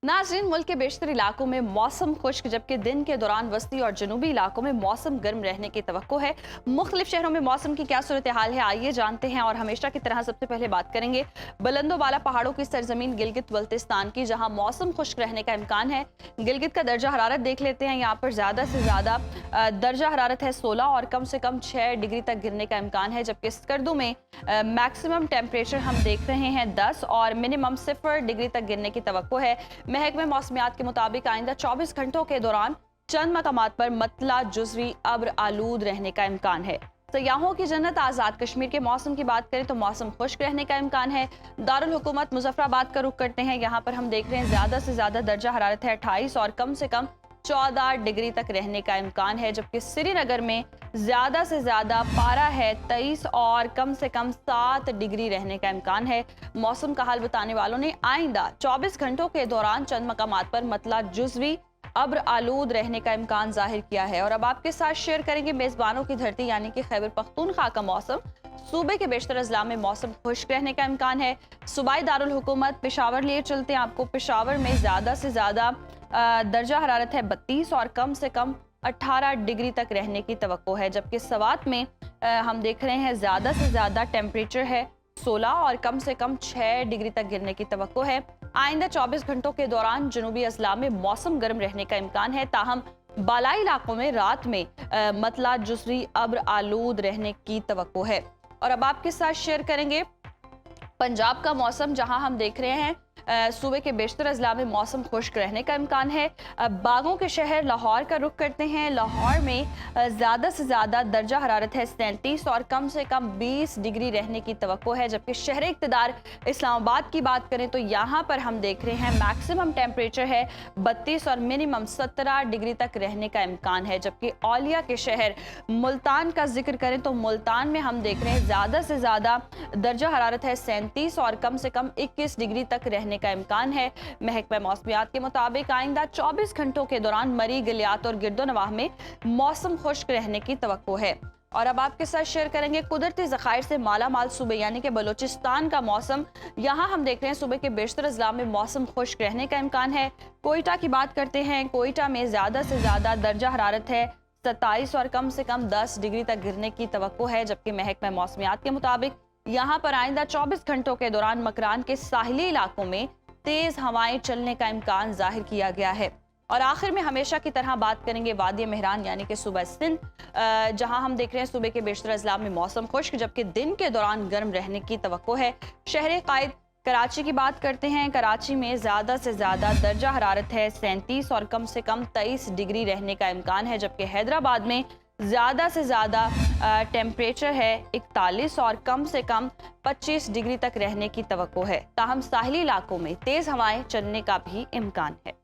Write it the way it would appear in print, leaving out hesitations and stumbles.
नाज़रीन, मुल्क के बेशतर इलाकों में मौसम खुश्क, जबकि दिन के दौरान वस्ती और जनूबी इलाकों में मौसम गर्म रहने की तवक्को है। मुख्तलिफ शहरों में मौसम की क्या सूरत हाल है, आइए जानते हैं। और हमेशा की तरह सबसे पहले बात करेंगे बुलंदो बाला पहाड़ों की सरजमीन गिलगित बल्तिस्तान की, जहां मौसम खुश्क रहने का इम्कान है। गिलगित का दर्जा हरारत देख लेते हैं। यहाँ पर ज़्यादा से ज़्यादा दर्जा हरारत है 16 और कम से कम 6 डिग्री तक गिरने का इम्कान है। जबकि स्कर्दू में मैक्सिमम टेम्परेचर हम देख रहे हैं 10 और मिनिमम 0 डिग्री तक गिरने की तवक्को है। महकमे मौसमियात के मुताबिक आइंदा 24 घंटों के दौरान चंद मकामात पर मतला जुज़वी अब्र आलूद रहने का इम्कान है। सयाहों की जन्नत आज़ाद कश्मीर के मौसम की बात करें तो मौसम खुश्क रहने का इम्कान है। दारुल हुकूमत मुजफ्फराबाद का रुख करते हैं। यहाँ पर हम देख रहे हैं ज़्यादा से ज़्यादा दर्जा हरारत है 28 और कम से कम 14 डिग्री तक रहने का इम्कान है। जबकि श्रीनगर में ज़्यादा से ज़्यादा पारा है 23 और कम से कम 7 डिग्री रहने का इम्कान है। मौसम का हाल बताने वालों ने आइंदा 24 घंटों के दौरान चंद मकामात पर मतला जुज़वी अब्र आलूद रहने का इम्कान जाहिर किया है। और अब आपके साथ शेयर करेंगे मेज़बानों की धरती यानी कि खैबर पख्तूनख्वा का मौसम। सूबे के बेशतर अजला में मौसम खुश्क रहने का इम्कान है। सूबाई दारुल हुकूमत पेशावर लिए चलते हैं आपको। पेशावर में ज़्यादा से ज़्यादा दर्जा हरारत है 32 और कम से कम 18 डिग्री तक रहने की तवक्को है। जबकि सवात में हम देख रहे हैं ज़्यादा से ज़्यादा टेम्परेचर है 16 और कम से कम 6 डिग्री तक गिरने की तवक्को है। आइंदा 24 घंटों के दौरान जनूबी अजला में मौसम गर्म रहने का इम्कान है। ताहम बालाई इलाकों में रात में मतला जुज़वी अब्र आलूद रहने की तवक्को है। और अब आपके साथ शेयर करेंगे पंजाब का मौसम, जहां हम देख रहे हैं सूबे के बेशतर अजला में मौसम खुश्क रहने का इम्कान है। बागों के शहर लाहौर का रुख करते हैं। लाहौर में ज़्यादा से ज़्यादा दर्जा हरारत है 37 और कम से कम 20 डिग्री रहने की तवक्को है। जबकि शहर इक़्तिदार इस्लामाबाद की बात करें तो यहाँ पर हम देख रहे हैं मैक्सिमम टेम्परेचर है 32 और मिनिमम 17 डिग्री तक रहने का इम्कान है। जबकि औलिया के शहर मुल्तान का जिक्र करें तो मुल्तान में हम देख रहे हैं ज़्यादा से ज़्यादा दर्जा हरारत है 37 और कम से कम 21 डिग्री तक रहने का इम्कान है। महकमा मौसमियात के मुताबिक आइंदा 24 घंटों के दौरान मरी, गलियात और गिरदोनवाह में मौसम खुश्क रहने की तवक्को है। और अब आपके साथ शेयर करेंगे कुदरती ज़खायर से माला माल सूबे यानी कि बलूचिस्तान का मौसम। यहाँ हम देख रहे हैं सूबे के बेशतर अजला में मौसम खुश्क रहने का इम्कान है। कोयटा की बात करते हैं। कोयटा में ज़्यादा से ज़्यादा दर्जा हरारत है 27 और कम से कम 10 डिग्री तक गिरने की तवक्को है। जबकि महकमा मौसमियात के मुताबिक यहाँ पर आइंदा 24 घंटों के दौरान मकरान के साहिली इलाकों में तेज हवाएं चलने का इम्कान जाहिर किया गया है। और आखिर में हमेशा की तरह बात करेंगे वादी मेहरान यानी कि सूबा सिंध, जहां हम देख रहे हैं सूबे के बेशतर अजला में मौसम खुश्क, जबकि दिन के दौरान गर्म रहने की तवक्को है। शहर कायद कराची की बात करते हैं। कराची में ज़्यादा से ज़्यादा दर्जा हरारत है 37 और कम से कम 23 डिग्री रहने का इम्कान है। जबकि हैदराबाद में ज़्यादा से ज़्यादा टेम्परेचर है 41 और कम से कम 25 डिग्री तक रहने की तवक्को है। ताहम साहिली इलाकों में तेज़ हवाएं चलने का भी इम्कान है।